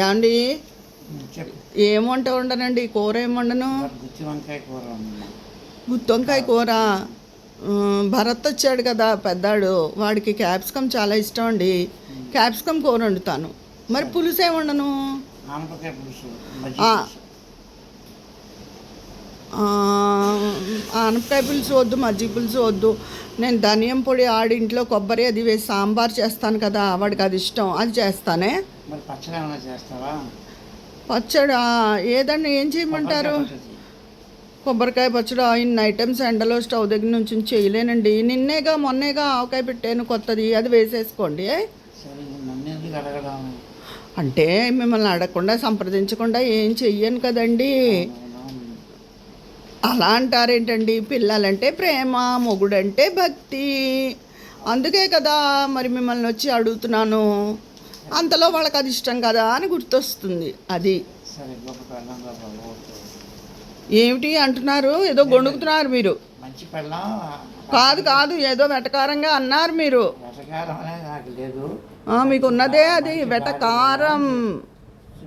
ఏమండి చెప్పు. ఏం వంట వండనండి? కూర ఏం వండను? గుత్తి వంకాయ కూర వండినా. గుత్తి వంకాయ కూర. భరత్ వచ్చాడు కదా పెద్దాడు, వాడికి క్యాప్సికమ్ చాలా ఇష్టం అండి. క్యాప్సికమ్ కూర వండుతాను. మరి సరే. పులుసు ఏం వండను? ఆనపకాయ పులుసు, మజ్జిగ ఆ, పులుసు. ఆ, ఆనపకాయ పులుసు వద్దు, మజ్జిగ పులుసు వద్దు. నేను ధనియం పొడి ఆడింట్లో కొబ్బరి అది వేసి సాంబార్ చేస్తాను కదా, వాడికి అది ఇష్టం, అది చేస్తానే. మరి పచ్చడి ఏమైనా చేస్తావా? పచ్చడా? ఏదండి, ఏం చేయమంటారు? కొబ్బరికాయ పచ్చడి. కొబ్బరికాయ పచ్చడి ఇన్ని ఐటమ్స్ ఎండలో స్టవ్ దగ్గర నుంచి చేయలేనండి. మొన్నేగా ఆవకాయ పెట్టాను కొత్తది, అది వేసేసుకోండి. సరే, నన్ను ఎందుకు అడగడం? అంటే మిమ్మల్ని అడగకుండా సంప్రదించకుండా ఏం చెయ్యను కదండి. అవునవును. అలా అంటారేంటండి? పిల్లలంటే ప్రేమ, మొగుడంటే భక్తి. అందుకే కదా మరి మిమ్మల్ని వచ్చి అడుగుతున్నాను. అంతలో వాళ్ళకి అది ఇష్టం కదా అని గుర్తొస్తుంది. అది సరే, గొప్ప పెళ్ళం బాబు. ఏమిటి అంటున్నారు? ఏదో గొణుకుతున్నారు మీరు. మంచి పెళ్ళం. కాదు, ఏదో వెటకారంగా అన్నారు మీరు. వెటకారం అనేది నాకు లేదు. మీకు ఉన్నదే అది వెటకారం.